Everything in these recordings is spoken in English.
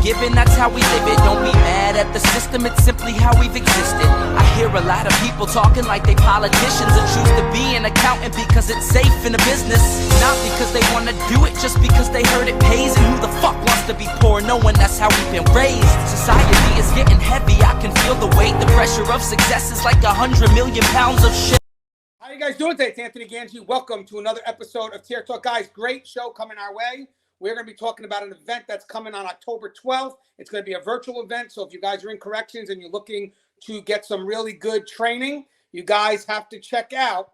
given, that's how we live it. Don't be mad at the system, it's simply how we've existed. I hear a lot of people talking like they politicians and choose to be an accountant because it's safe in the business. Not because they want to do it, just because they heard it pays. And who the fuck wants to be poor knowing that's how we've been raised? Society is getting heavy, I can feel the weight. The pressure of success is like 100 million pounds of shit. How you guys doing today? It's Anthony Ganji. Welcome to another episode of Tier Talk. Guys, great show coming our way. We're going to be talking about an event that's coming on October 12th. It's going to be a virtual event. So if you guys are in corrections and you're looking to get some really good training, you guys have to check out.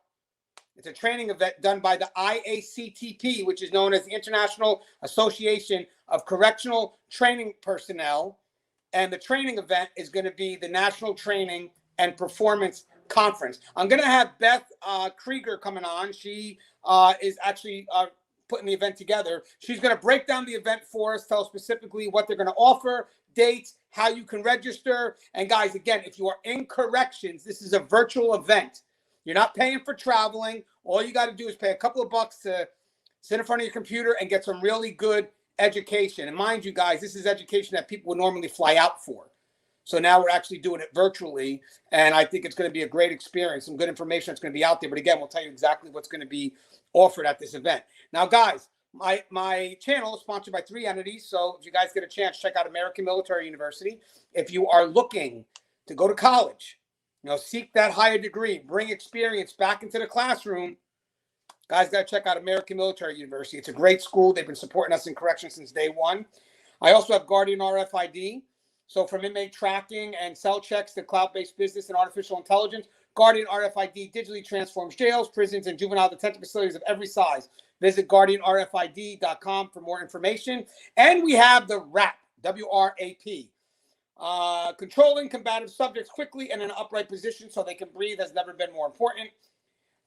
It's a training event done by the IACTP, which is known as the International Association of Correctional Training Personnel. And the training event is going to be the National Training and Performance Conference. I'm going to have Beth Krieger coming on. She is actually putting the event together. She's going to break down the event for us, tell us specifically what they're going to offer, dates, how you can register. And guys, again, if you are in corrections, this is a virtual event. You're not paying for traveling. All you got to do is pay a couple of bucks to sit in front of your computer and get some really good education. And mind you guys, this is education that people would normally fly out for. So now we're actually doing it virtually, and I think it's going to be a great experience, some good information that's going to be out there. But again, we'll tell you exactly what's going to be offered at this event. Now, guys, my channel is sponsored by 3 entities, so if you guys get a chance, check out American Military University. If you are looking to go to college, seek that higher degree, bring experience back into the classroom, guys, got to check out American Military University. It's a great school. They've been supporting us in corrections since day one. I also have Guardian RFID. So from inmate tracking and cell checks to cloud-based business and artificial intelligence, Guardian RFID digitally transforms jails, prisons, and juvenile detention facilities of every size. Visit guardianrfid.com for more information. And we have the WRAP, W-R-A-P. Controlling combative subjects quickly and in an upright position so they can breathe has never been more important.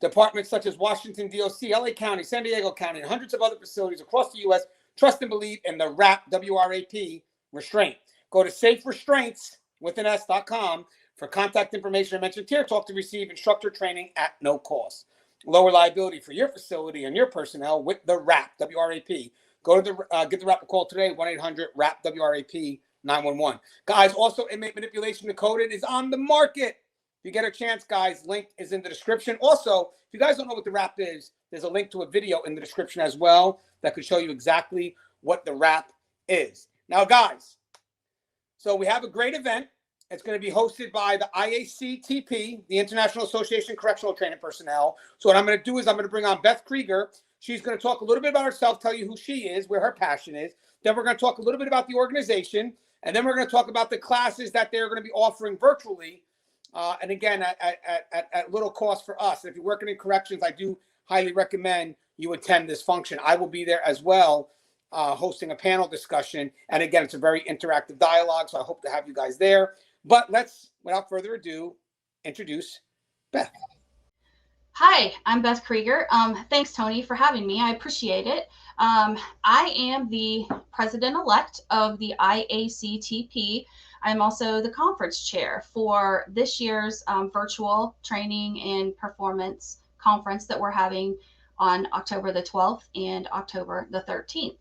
Departments such as Washington, D.C., LA County, San Diego County, and hundreds of other facilities across the U.S. trust and believe in the WRAP, W-R-A-P, restraint. Go to saferestraints.com for contact information. I mentioned Tier Talk to receive instructor training at no cost. Lower liability for your facility and your personnel with the WRAP, W-R-A-P. Go to give the WRAP a call today, 1-800-WRAP, W-R-A-P, 911. Guys, also Inmate Manipulation Decoded is on the market. If you get a chance, guys, link is in the description. Also, if you guys don't know what the WRAP is, there's a link to a video in the description as well that could show you exactly what the WRAP is. Now, guys, so we have a great event. It's going to be hosted by the IACTP, the International Association of Correctional Training Personnel. So what I'm going to do is I'm going to bring on Beth Krieger. She's going to talk a little bit about herself, tell you who she is, where her passion is. Then we're going to talk a little bit about the organization. And then we're going to talk about the classes that they're going to be offering virtually. And again, at little cost for us. If you're working in corrections, I do highly recommend you attend this function. I will be there as well, hosting a panel discussion. And again, it's a very interactive dialogue, so I hope to have you guys there. But let's, without further ado, introduce Beth. Hi, I'm Beth Krieger. Thanks, Tony, for having me. I appreciate it. I am the president-elect of the IACTP. I'm also the conference chair for this year's virtual training and performance conference that we're having on October the 12th and October the 13th.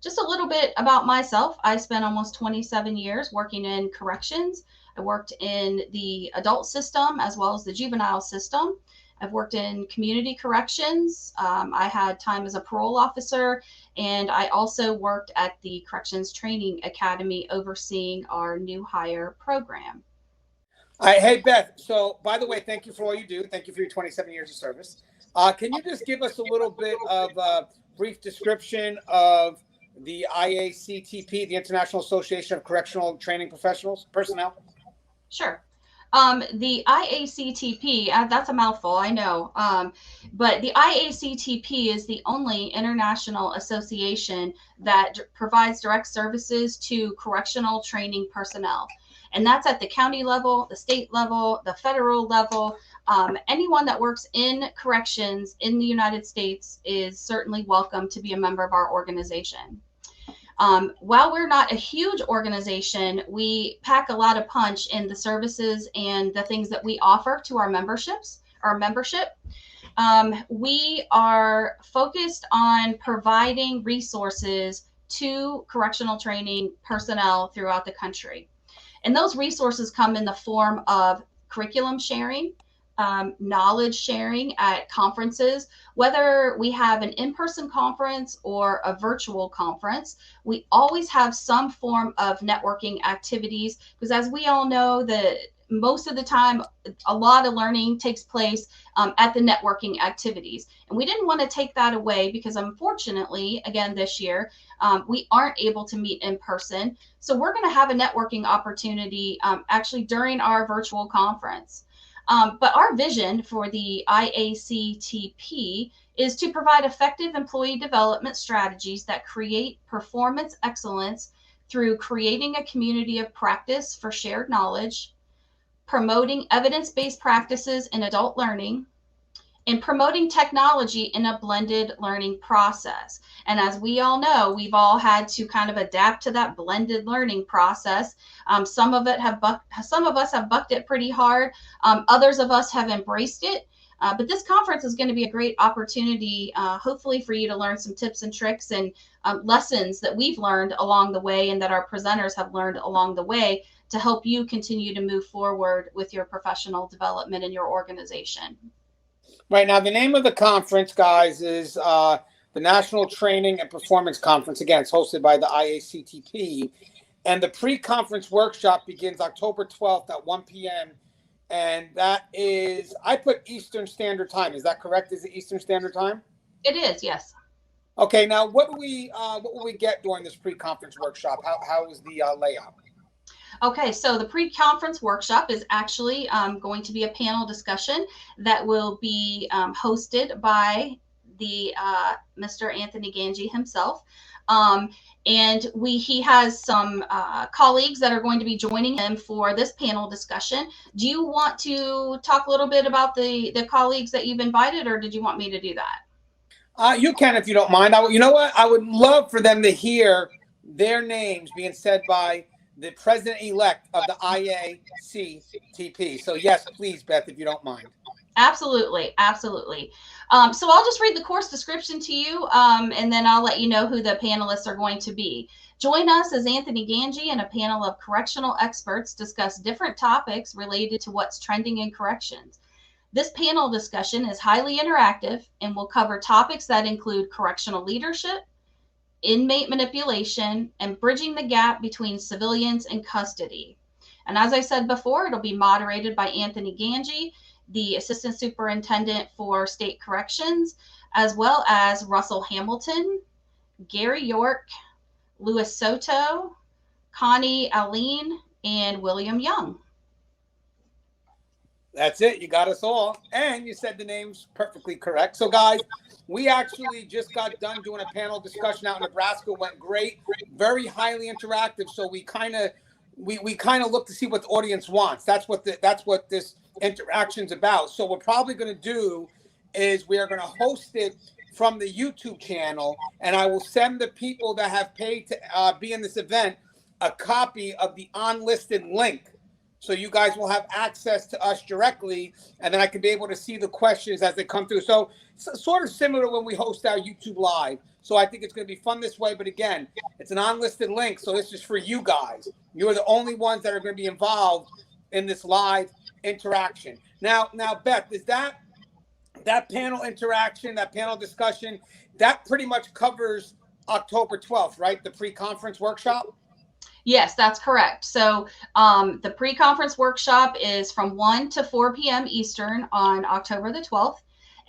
Just a little bit about myself. I spent almost 27 years working in corrections. I worked in the adult system as well as the juvenile system. I've worked in community corrections. I had time as a parole officer, and I also worked at the Corrections Training Academy overseeing our new hire program. Hey, Beth. So, by the way, thank you for all you do. Thank you for your 27 years of service. Can you just give us a little bit of a brief description of the IACTP, the International Association of Correctional Training Personnel? Sure. The IACTP, that's a mouthful, I know, but the IACTP is the only international association that provides direct services to correctional training personnel. And that's at the county level, the state level, the federal level. Anyone that works in corrections in the United States is certainly welcome to be a member of our organization. While we're not a huge organization, we pack a lot of punch in the services and the things that we offer to our membership. We are focused on providing resources to correctional training personnel throughout the country. And those resources come in the form of curriculum sharing, knowledge sharing at conferences, whether we have an in-person conference or a virtual conference. We always have some form of networking activities, because as we all know, that most of the time, a lot of learning takes place at the networking activities. And we didn't want to take that away, because unfortunately, again, this year, we aren't able to meet in person. So we're going to have a networking opportunity actually during our virtual conference. But our vision for the IACTP is to provide effective employee development strategies that create performance excellence through creating a community of practice for shared knowledge, promoting evidence-based practices in adult learning, and promoting technology in a blended learning process. And as we all know, we've all had to kind of adapt to that blended learning process. Some of us have bucked it pretty hard. Others of us have embraced it. But this conference is going to be a great opportunity, hopefully, for you to learn some tips and tricks and lessons that we've learned along the way, and that our presenters have learned along the way, to help you continue to move forward with your professional development in your organization. Right now, the name of the conference, guys, is the National Training and Performance Conference. Again, it's hosted by the IACTP. And the pre-conference workshop begins October 12th at 1 p.m. And that is, I put Eastern Standard Time. Is that correct? Is it Eastern Standard Time? It is, yes. Okay, now what will we get during this pre-conference workshop? How is the layout? Okay, so the pre-conference workshop is actually going to be a panel discussion that will be hosted by the Mr. Anthony Ganji himself. And he has some colleagues that are going to be joining him for this panel discussion. Do you want to talk a little bit about the colleagues that you've invited, or did you want me to do that? You can, if you don't mind. You know what? I would love for them to hear their names being said by the president-elect of the IACTP. So yes, please, Beth, if you don't mind. Absolutely, absolutely. So I'll just read the course description to you, and then I'll let you know who the panelists are going to be. Join us as Anthony Ganji and a panel of correctional experts discuss different topics related to what's trending in corrections. This panel discussion is highly interactive and will cover topics that include correctional leadership, inmate manipulation, and bridging the gap between civilians and custody. And as I said before, it'll be moderated by Anthony Ganji, the Assistant Superintendent for State Corrections, as well as Russell Hamilton, Gary York, Louis Soto, Connie Aline, and William Young. That's it. You got us all. And you said the names perfectly correct. So, guys, we actually just got done doing a panel discussion out in Nebraska. Went great. Very highly interactive. So we kind of look to see what the audience wants. That's what this interaction's about. So what we're probably going to do is we are going to host it from the YouTube channel, and I will send the people that have paid to be in this event a copy of the unlisted link. So you guys will have access to us directly, and then I can be able to see the questions as they come through. So sort of similar to when we host our YouTube Live. So I think it's going to be fun this way. But again, it's an unlisted link, so this is for you guys. You're the only ones that are going to be involved in this live interaction. Now, Beth, is that panel interaction, that panel discussion, that pretty much covers October 12th, right? The pre-conference workshop? Yes, that's correct. So the pre-conference workshop is from 1 to 4 p.m. Eastern on October the 12th.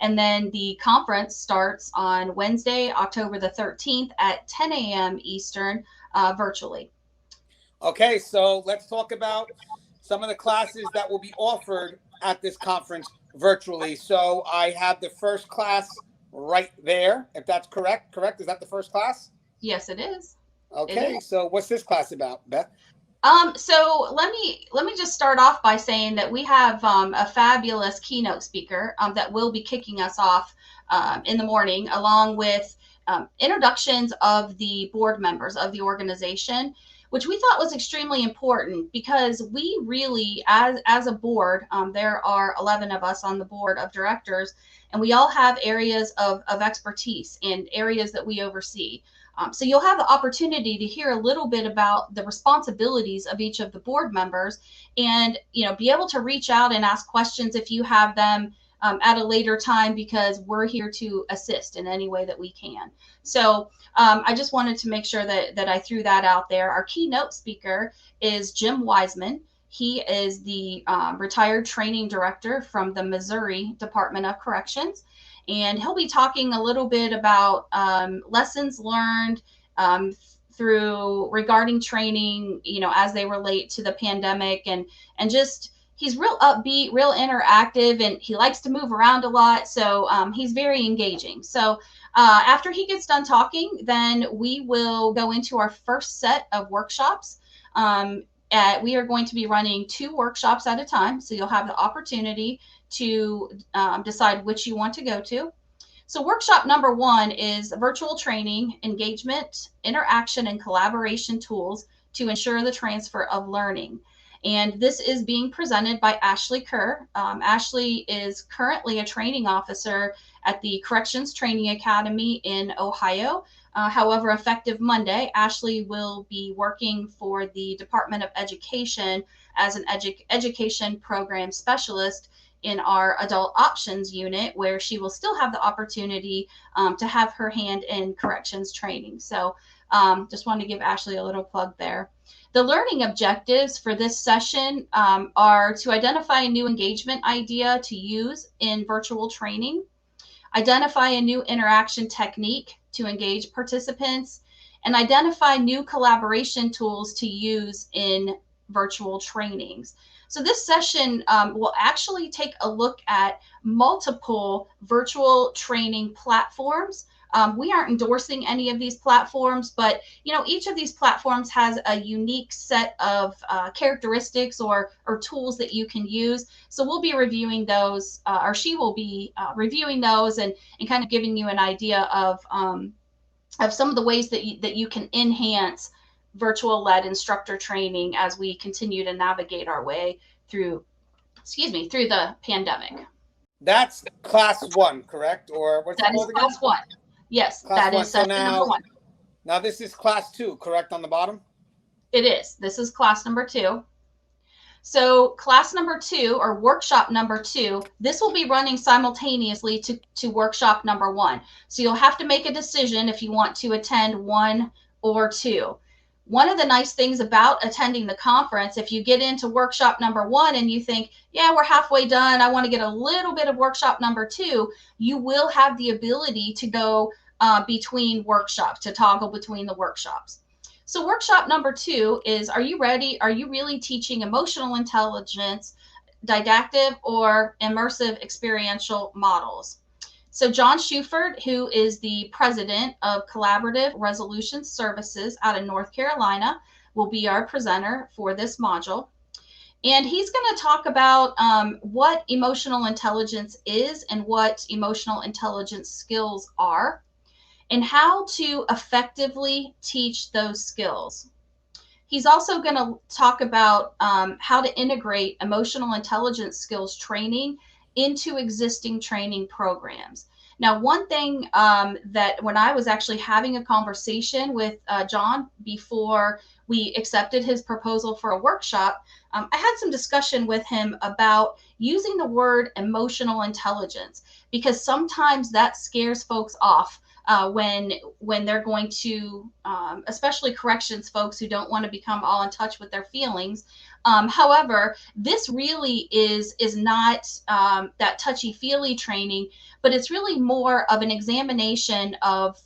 And then the conference starts on Wednesday, October the 13th at 10 a.m. Eastern virtually. Okay, so let's talk about some of the classes that will be offered at this conference virtually. So I have the first class right there, if that's correct. Correct? Is that the first class? Yes, it is. Okay, so what's this class about, Beth? So let me just start off by saying that we have a fabulous keynote speaker that will be kicking us off in the morning, along with introductions of the board members of the organization, which we thought was extremely important, because we really, as a board, there are 11 of us on the board of directors, and we all have areas of expertise and areas that we oversee. So you'll have the opportunity to hear a little bit about the responsibilities of each of the board members, and be able to reach out and ask questions if you have them at a later time, because we're here to assist in any way that we can. So I just wanted to make sure that I threw that out there. Our keynote speaker is Jim Wiseman. He is the retired training director from the Missouri Department of Corrections. And he'll be talking a little bit about lessons learned regarding training, as they relate to the pandemic, and just he's real upbeat, real interactive, and he likes to move around a lot. So he's very engaging. So after he gets done talking, then we will go into our first set of workshops. We are going to be running 2 workshops at a time, so you'll have the opportunity to decide which you want to go to. So workshop number 1 is virtual training, engagement, interaction, and collaboration tools to ensure the transfer of learning. And this is being presented by Ashley Kerr. Ashley is currently a training officer at the Corrections Training Academy in Ohio. However, effective Monday, Ashley will be working for the Department of Education as an education program specialist in our adult options unit, where she will still have the opportunity to have her hand in corrections training. So just wanted to give Ashley a little plug there. The learning objectives for this session are to identify a new engagement idea to use in virtual training, identify a new interaction technique to engage participants, and identify new collaboration tools to use in virtual trainings. So this session will actually take a look at multiple virtual training platforms. We aren't endorsing any of these platforms, but each of these platforms has a unique set of characteristics or tools that you can use. So we'll be reviewing those, or she will be reviewing those, and kind of giving you an idea of some of the ways that you can enhance virtual-led instructor training as we continue to navigate our way through the pandemic. That's class 1, correct? Or what's it called again? Class 1. Yes, class that 1. is session number 1. Now this is class 2, correct, on the bottom? It is. This is class number 2. So class number 2, or workshop number 2, this will be running simultaneously to workshop number 1. So you'll have to make a decision if you want to attend 1 or 2. One of the nice things about attending the conference, if you get into workshop number 1 and you think, yeah, we're halfway done, I want to get a little bit of workshop number 2, you will have the ability to go between workshops, to toggle between the workshops. So workshop number 2 is, are you ready? Are you really teaching emotional intelligence, didactic or immersive experiential models? So John Shuford, who is the president of Collaborative Resolution Services out of North Carolina, will be our presenter for this module. And he's going to talk about what emotional intelligence is and what emotional intelligence skills are, and how to effectively teach those skills. He's also going to talk about how to integrate emotional intelligence skills training into existing training programs. Now, one thing that when I was actually having a conversation with John before we accepted his proposal for a workshop, I had some discussion with him about using the word emotional intelligence, because sometimes that scares folks off when they're going to, especially corrections folks who don't want to become all in touch with their feelings. However, this really is not that touchy-feely training, but it's really more of an examination of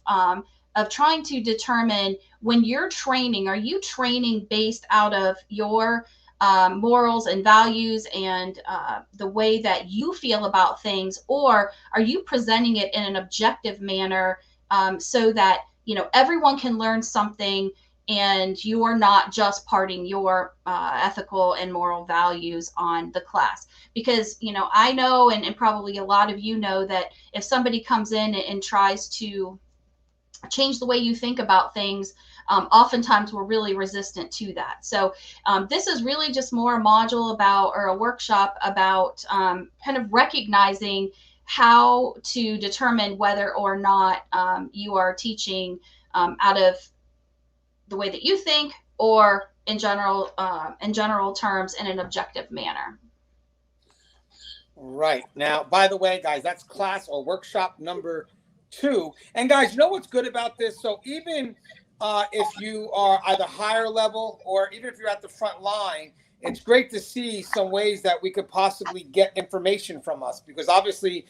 trying to determine, when you're training, are you training based out of your morals and values and the way that you feel about things, or are you presenting it in an objective manner so that everyone can learn something, and you are not just parting your ethical and moral values on the class? Because I know, and probably a lot of you know, that if somebody comes in and tries to change the way you think about things, oftentimes we're really resistant to that. So this is really just more a module about, or a workshop about, kind of recognizing how to determine whether or not you are teaching out of the way that you think, or in general terms, in an objective manner. Right. Now, by the way, guys, that's class or workshop number 2. And guys, you know what's good about this? So even if you are either higher level or even if you're at the front line, it's great to see some ways that we could possibly get information from us, because obviously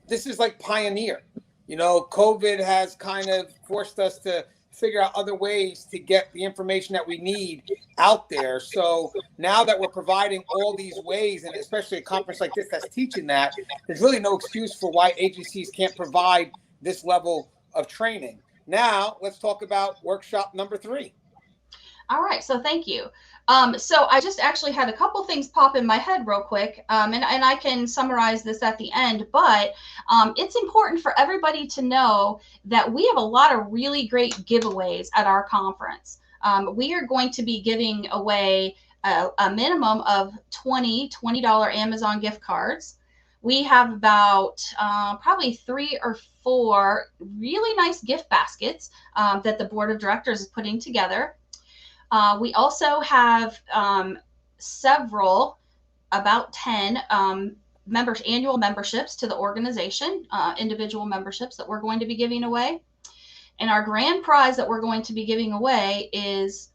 this is like pioneer. You know, COVID has kind of forced us to figure out other ways to get the information that we need out there. So now that we're providing all these ways, and especially a conference like this that's teaching that, there's really no excuse for why agencies can't provide this level of training. Now, let's talk about workshop number 3. All right, so thank you. So I just actually had a couple things pop in my head real quick, and I can summarize this at the end, but it's important for everybody to know that we have a lot of really great giveaways at our conference. We are going to be giving away a minimum of $20 Amazon gift cards. We have about probably 3 or 4 really nice gift baskets that the board of directors is putting together. We also have several, about 10 annual memberships to the organization, individual memberships that we're going to be giving away. And our grand prize that we're going to be giving away is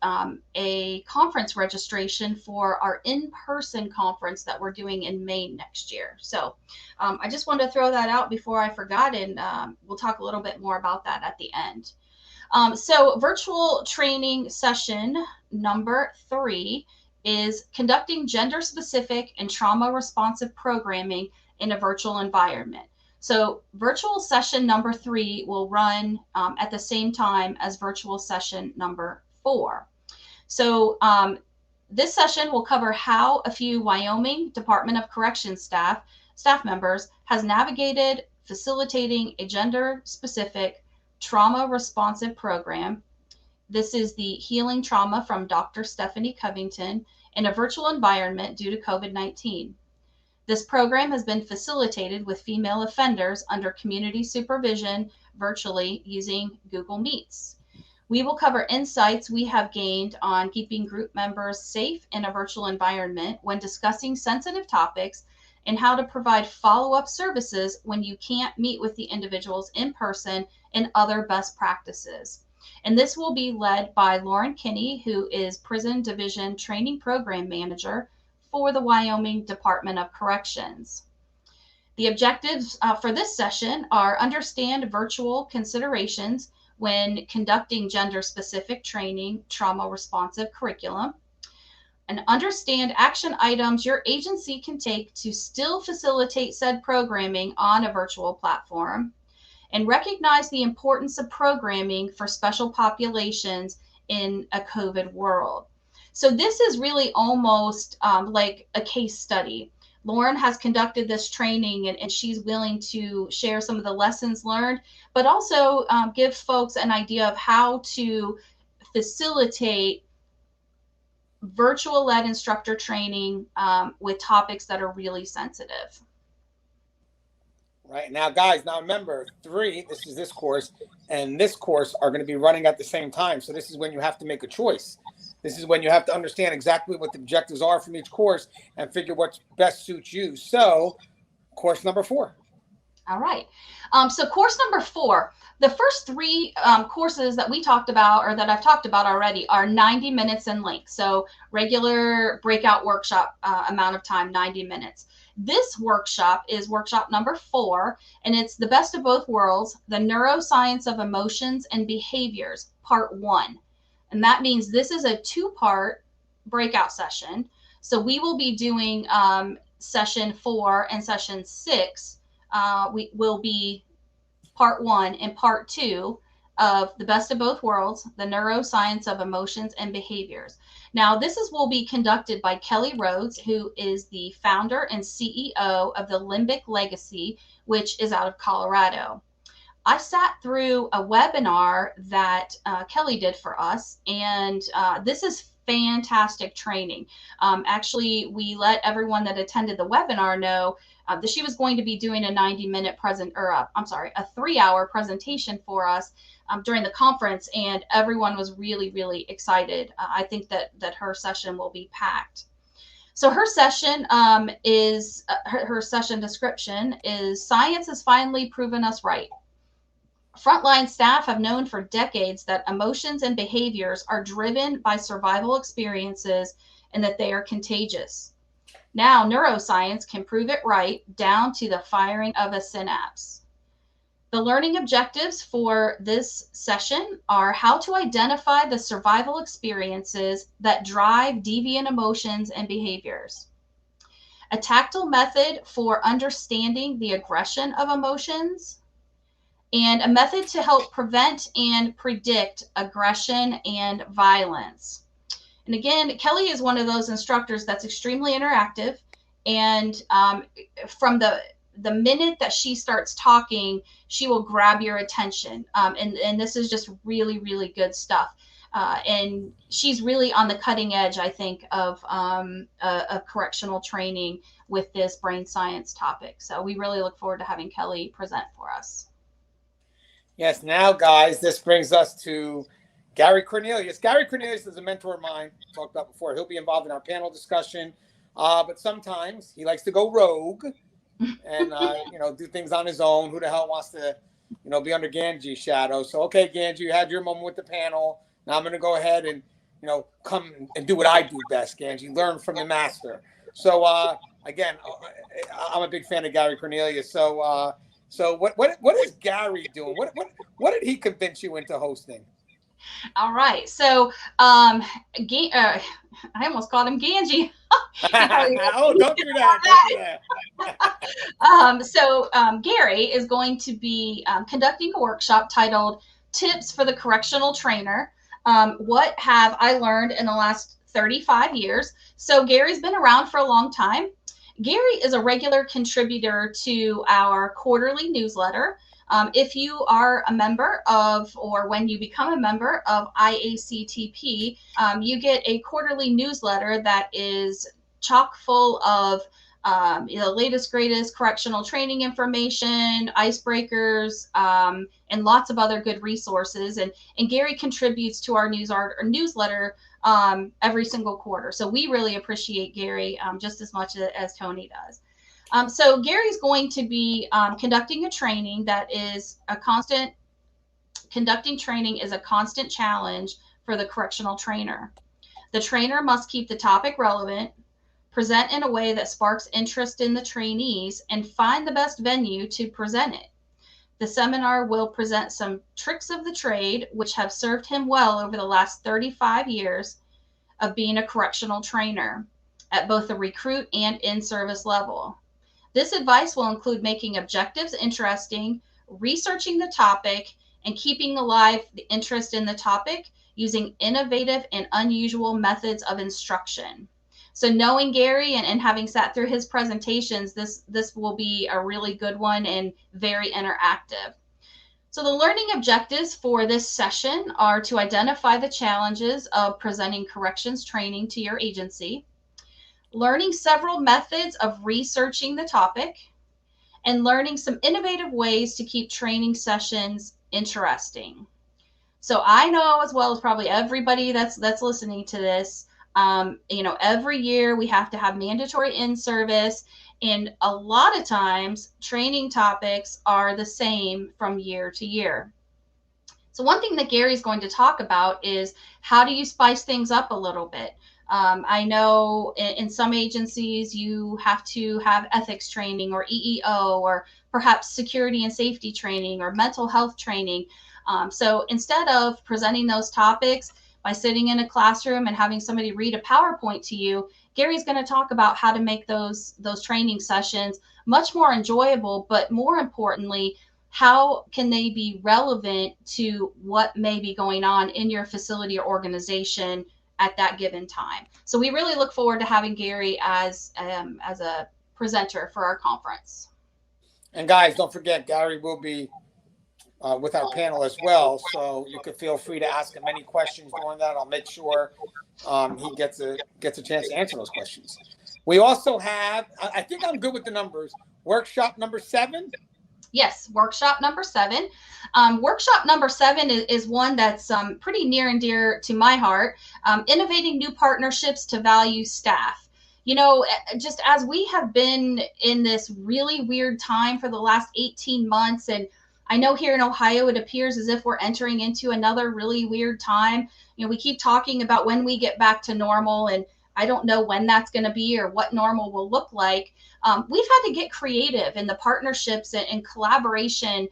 a conference registration for our in-person conference that we're doing in May next year. So I just wanted to throw that out before I forgot, and we'll talk a little bit more about that at the end. So virtual training session number 3 is conducting gender-specific and trauma-responsive programming in a virtual environment. So virtual session number 3 will run at the same time as virtual session number 4. So this session will cover how a few Wyoming Department of Corrections staff members has navigated facilitating a gender-specific trauma-responsive program. This is the Healing Trauma from Dr. Stephanie Covington in a virtual environment due to COVID-19. This program has been facilitated with female offenders under community supervision virtually using Google Meets. We will cover insights we have gained on keeping group members safe in a virtual environment when discussing sensitive topics, and how to provide follow-up services when you can't meet with the individuals in person, and other best practices. And this will be led by Lauren Kinney, who is Prison Division Training Program Manager for the Wyoming Department of Corrections. The objectives for this session are: understand virtual considerations when conducting gender-specific training, trauma-responsive curriculum, and understand action items your agency can take to still facilitate said programming on a virtual platform, and recognize the importance of programming for special populations in a COVID world. So this is really almost like a case study. Lauren has conducted this training, and she's willing to share some of the lessons learned, but also give folks an idea of how to facilitate virtual-led instructor training with topics that are really sensitive. Right. Now, guys, now remember, 3, this is this course, and this course are going to be running at the same time. So this is when you have to make a choice. This is when you have to understand exactly what the objectives are from each course and figure what best suits you. So course number 4. All right. So course number 4, the first 3 courses that we talked about, or that I've talked about already, are 90 minutes in length. So regular breakout workshop amount of time, 90 minutes. This workshop is workshop number 4, and it's the best of both worlds, the neuroscience of emotions and behaviors, part 1. And that means this is a 2-part breakout session. So we will be doing session 4 and session 6. We will be part 1 and part 2 of the best of both worlds, the neuroscience of emotions and behaviors. Now, will be conducted by Kelly Rhodes, who is the founder and CEO of the Limbic Legacy, which is out of Colorado. I sat through a webinar that Kelly did for us, and this is fantastic training. Actually, we let everyone that attended the webinar know that she was going to be doing a 90-minute a 3-hour presentation for us. during the conference, and everyone was really, really excited. I think that her session will be packed. So her session her session description is "Science has finally proven us right. Frontline staff have known for decades that emotions and behaviors are driven by survival experiences and that they are contagious. Now neuroscience can prove it right down to the firing of a synapse." The learning objectives for this session are how to identify the survival experiences that drive deviant emotions and behaviors, a tactile method for understanding the aggression of emotions, and a method to help prevent and predict aggression and violence. And again, Kelly is one of those instructors that's extremely interactive. And from the minute that she starts talking, she will grab your attention. And this is just really, really good stuff. And she's really on the cutting edge, I think, of correctional training with this brain science topic. So we really look forward to having Kelly present for us. Yes, now, guys, this brings us to Gary Cornelius. Gary Cornelius is a mentor of mine, talked about before. He'll be involved in our panel discussion, but sometimes he likes to go rogue and, do things on his own. Who the hell wants to, be under Ganji's shadow? So, okay, Ganji, you had your moment with the panel. Now I'm going to go ahead and, come and do what I do best, Ganji. Learn from the master. So, again, I'm a big fan of Gary Cornelius. So what is Gary doing? What did he convince you into hosting? All right. So I almost called him Ganji. Oh, don't do that. So Gary is going to be conducting a workshop titled "Tips for the Correctional Trainer." What have I learned in the last 35 years? So Gary's been around for a long time. Gary is a regular contributor to our quarterly newsletter. If you are a member of, or when you become a member of IACTP, you get a quarterly newsletter that is chock full of the latest, greatest correctional training information, icebreakers, and lots of other good resources. And Gary contributes to our newsletter every single quarter. So we really appreciate Gary just as much as Tony does. So Gary's going to be conducting a training that is conducting training is a constant challenge for the correctional trainer. The trainer must keep the topic relevant, present in a way that sparks interest in the trainees, and find the best venue to present it. The seminar will present some tricks of the trade, which have served him well over the last 35 years of being a correctional trainer at both the recruit and in-service level. This advice will include making objectives interesting, researching the topic, and keeping alive the interest in the topic using innovative and unusual methods of instruction. So knowing Gary and having sat through his presentations, this will be a really good one and very interactive. So the learning objectives for this session are to identify the challenges of presenting corrections training to your agency, learning several methods of researching the topic, and learning some innovative ways to keep training sessions interesting. So I know, as well as probably everybody that's listening to this, every year we have to have mandatory in-service, and a lot of times training topics are the same from year to year. So one thing that Gary's going to talk about is how do you spice things up a little bit? I know in some agencies you have to have ethics training or EEO, or perhaps security and safety training or mental health training. So instead of presenting those topics by sitting in a classroom and having somebody read a PowerPoint to you, Gary's going to talk about how to make those training sessions much more enjoyable, but more importantly, how can they be relevant to what may be going on in your facility or organization at that given time. So we really look forward to having Gary as a presenter for our conference. And guys, don't forget, Gary will be with our panel as well, so you could feel free to ask him any questions during that. I'll make sure he gets a chance to answer those questions. We also have, I think I'm good with the numbers, workshop number 7. Yes, workshop number 7. Workshop number 7 is one that's pretty near and dear to my heart. Innovating new partnerships to value staff. You know, just as we have been in this really weird time for the last 18 months, and I know here in Ohio, it appears as if we're entering into another really weird time. You know, we keep talking about when we get back to normal, and I don't know when that's going to be or what normal will look like. We've had to get creative in the partnerships and collaboration,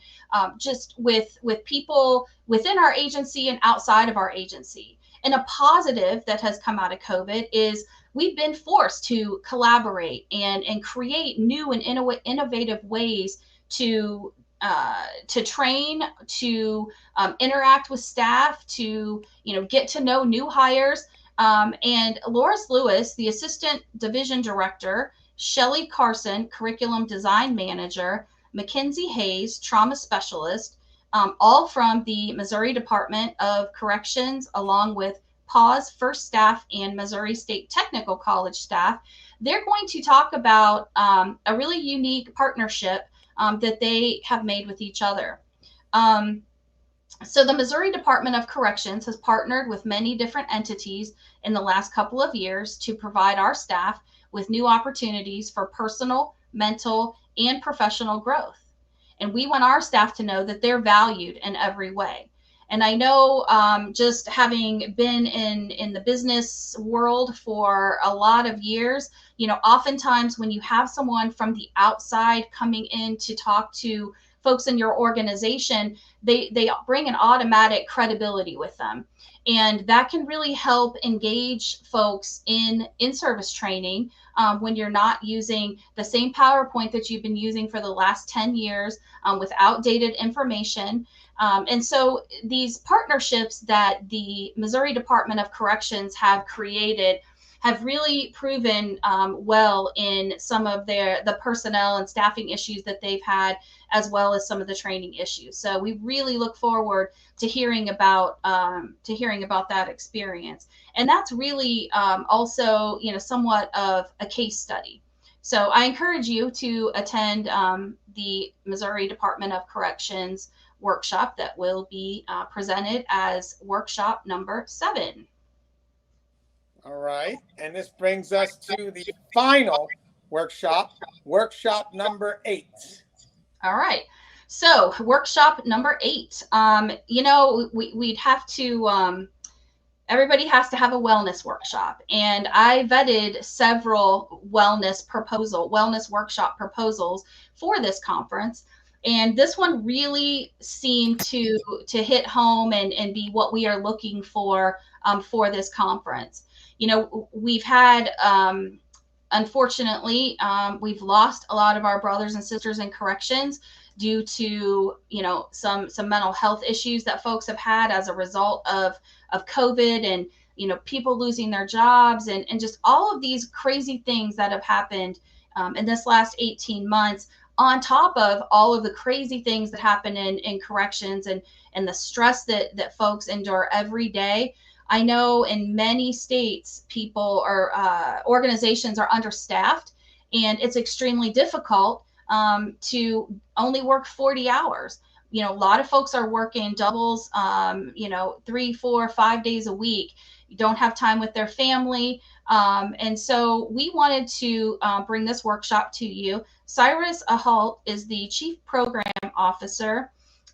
just with people within our agency and outside of our agency. And a positive that has come out of COVID is we've been forced to collaborate and create new and innovative ways to train, to interact with staff, to get to know new hires. And Loris Lewis, the assistant division director, Shelly Carson, curriculum design manager, Mackenzie Hayes, trauma specialist, all from the Missouri Department of Corrections, along with PAWS First staff and Missouri State Technical College staff. They're going to talk about a really unique partnership that they have made with each other. So the Missouri Department of Corrections has partnered with many different entities in the last couple of years to provide our staff with new opportunities for personal, mental, and professional growth. And we want our staff to know that they're valued in every way. And I know, just having been in the business world for a lot of years, oftentimes when you have someone from the outside coming in to talk to folks in your organization, they bring an automatic credibility with them. And that can really help engage folks in service training, when you're not using the same PowerPoint that you've been using for the last 10 years, with outdated information. And so these partnerships that the Missouri Department of Corrections have created have really proven well in some of the personnel and staffing issues that they've had, as well as some of the training issues. So we really look forward to hearing about that experience. And that's really also somewhat of a case study. So I encourage you to attend the Missouri Department of Corrections workshop that will be presented as workshop number 7. All right. And this brings us to the final workshop, workshop number 8. All right. So workshop number 8, we'd have to, everybody has to have a wellness workshop. And I vetted several wellness workshop proposals for this conference. And this one really seemed to hit home and be what we are looking for this conference. We've had, unfortunately, we've lost a lot of our brothers and sisters in corrections due to, some mental health issues that folks have had as a result of COVID, and, people losing their jobs, and just all of these crazy things that have happened in this last 18 months, on top of all of the crazy things that happen in corrections and the stress that folks endure every day. I know in many states, people or organizations are understaffed, and it's extremely difficult to only work 40 hours. A lot of folks are working doubles, 3, 4, 5 days a week. You don't have time with their family. And so we wanted to bring this workshop to you. Cyrus Ahalt is the Chief Program Officer,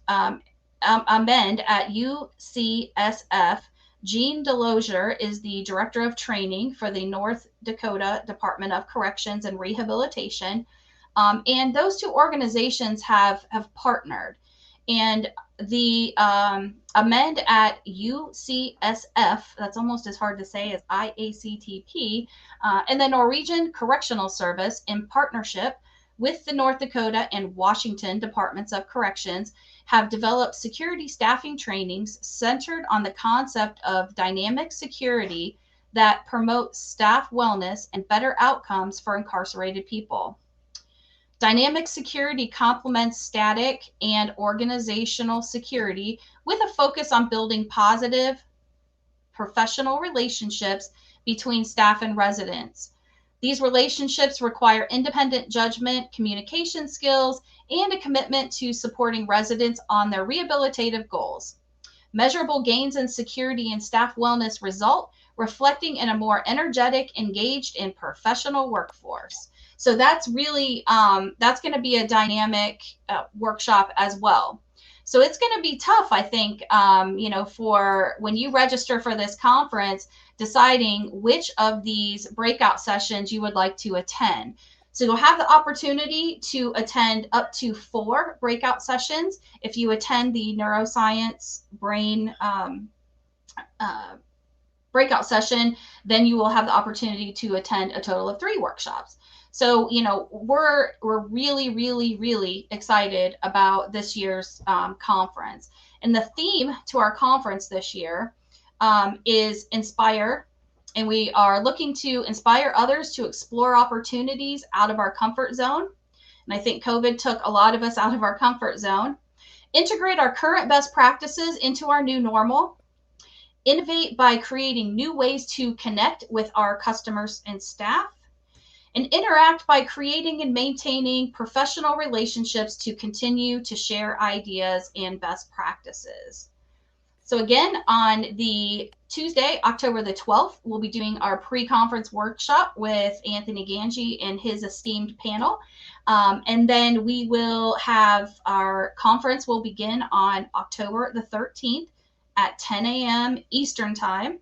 Amend at UCSF. Jean Delosier is the Director of Training for the North Dakota Department of Corrections and Rehabilitation. And those two organizations have partnered. And the Amend at UCSF, that's almost as hard to say as IACTP, and the Norwegian Correctional Service, in partnership with the North Dakota and Washington Departments of Corrections, have developed security staffing trainings centered on the concept of dynamic security that promotes staff wellness and better outcomes for incarcerated people. Dynamic security complements static and organizational security with a focus on building positive professional relationships between staff and residents. These relationships require independent judgment, communication skills, and a commitment to supporting residents on their rehabilitative goals. Measurable gains in security and staff wellness result, reflecting in a more energetic, engaged, and professional workforce. So that's really, that's going to be a dynamic workshop as well. So it's going to be tough, I think, for when you register for this conference, deciding which of these breakout sessions you would like to attend. So you'll have the opportunity to attend up to 4 breakout sessions. If you attend the neuroscience brain breakout session, then you will have the opportunity to attend a total of 3 workshops. So, we're really, really, really excited about this year's conference. And the theme to our conference this year is Inspire. And we are looking to inspire others to explore opportunities out of our comfort zone. And I think COVID took a lot of us out of our comfort zone. Integrate our current best practices into our new normal. Innovate by creating new ways to connect with our customers and staff. And interact by creating and maintaining professional relationships to continue to share ideas and best practices. So again, on the Tuesday, October the 12th, we'll be doing our pre-conference workshop with Anthony Ganji and his esteemed panel. And then we will have our conference will begin on October the 13th at 10 a.m. Eastern Time.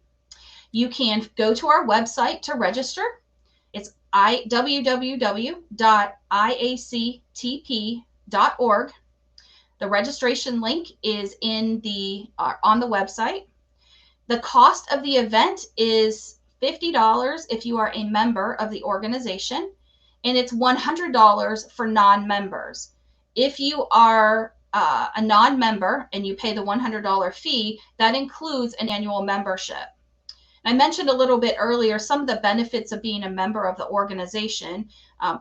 You can go to our website to register. It's www.iactp.org. The registration link is in on the website. The cost of the event is $50 if you are a member of the organization, and it's $100 for non-members. If you are a non-member and you pay the $100 fee, that includes an annual membership. I mentioned a little bit earlier some of the benefits of being a member of the organization.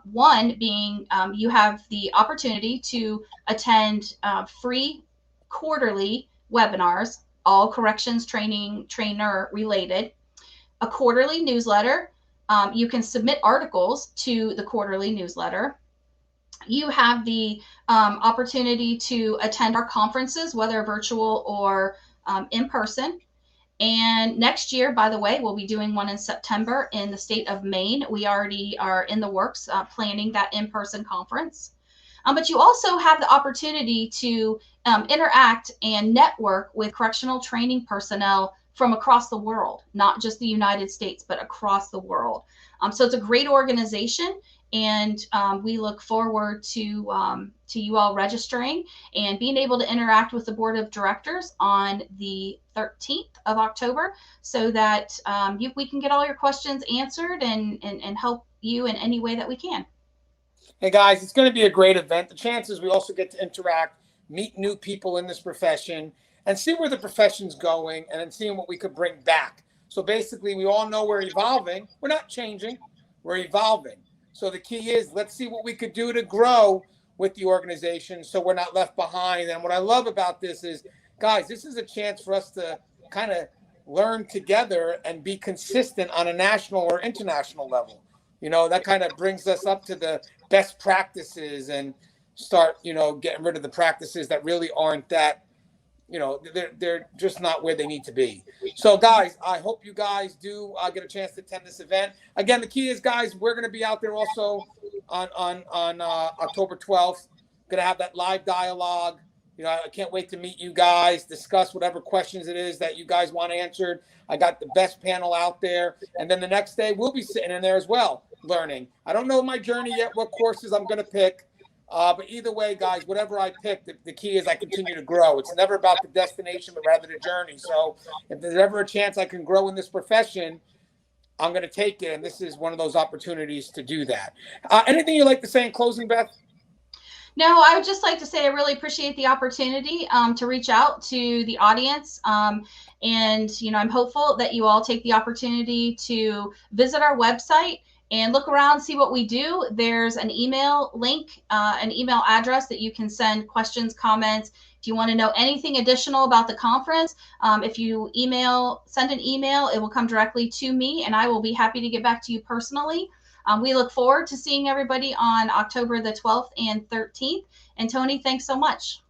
One being you have the opportunity to attend free quarterly webinars, all corrections trainer related, a quarterly newsletter. You can submit articles to the quarterly newsletter. You have the opportunity to attend our conferences, whether virtual or in person. And next year, by the way, we'll be doing one in September in the state of Maine. We already are in the works planning that in-person conference. But you also have the opportunity to interact and network with correctional training personnel from across the world, not just the United States, but across the world. So it's a great organization, and we look forward to you all registering and being able to interact with the board of directors on the 13th of October, so that we can get all your questions answered and help you in any way that we can. Hey guys, it's going to be a great event. The chances we also get to interact, meet new people in this profession, and see where the profession's going, and then seeing what we could bring back. So basically, we all know we're evolving. We're not changing, we're evolving. So the key is, let's see what we could do to grow with the organization so we're not left behind. And what I love about this is, guys, this is a chance for us to kind of learn together and be consistent on a national or international level. That kind of brings us up to the best practices and start, getting rid of the practices that really aren't that, they're just not where they need to be. So guys, I hope you guys do get a chance to attend this event. Again, the key is, guys, we're going to be out there also on October 12th. Going to have that live dialogue. I can't wait to meet you guys, discuss whatever questions it is that you guys want answered. I got the best panel out there. And then the next day, we'll be sitting in there as well, learning. I don't know my journey yet, what courses I'm going to pick. But either way, guys, whatever I pick, the key is I continue to grow. It's never about the destination, but rather the journey. So if there's ever a chance I can grow in this profession, I'm going to take it. And this is one of those opportunities to do that. Anything you'd like to say in closing, Beth? No, I would just like to say I really appreciate the opportunity to reach out to the audience. And, I'm hopeful that you all take the opportunity to visit our website and look around, see what we do. There's an email link, an email address that you can send questions, comments. If you want to know anything additional about the conference, if you send an email, it will come directly to me, and I will be happy to get back to you personally. We look forward to seeing everybody on October the 12th and 13th. And Tony, thanks so much.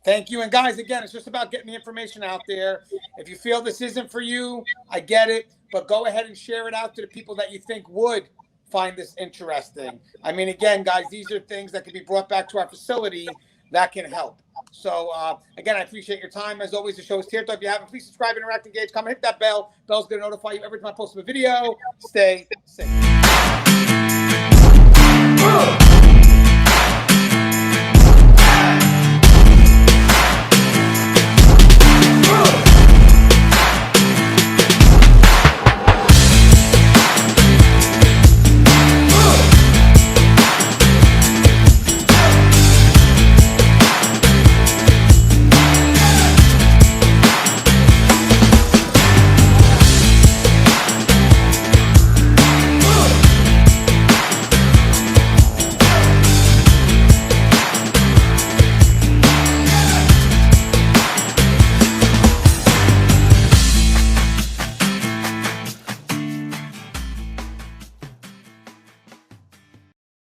Thank you. And guys, again, it's just about getting the information out there. If you feel this isn't for you, I get it, but go ahead and share it out to the people that you think would find this interesting. I mean, again, guys, these are things that can be brought back to our facility that can help. So, again, I appreciate your time. As always, the show is Tier Talk. If you haven't, please subscribe, interact, engage, comment, hit that bell. Bell's going to notify you every time I post a video. Stay safe.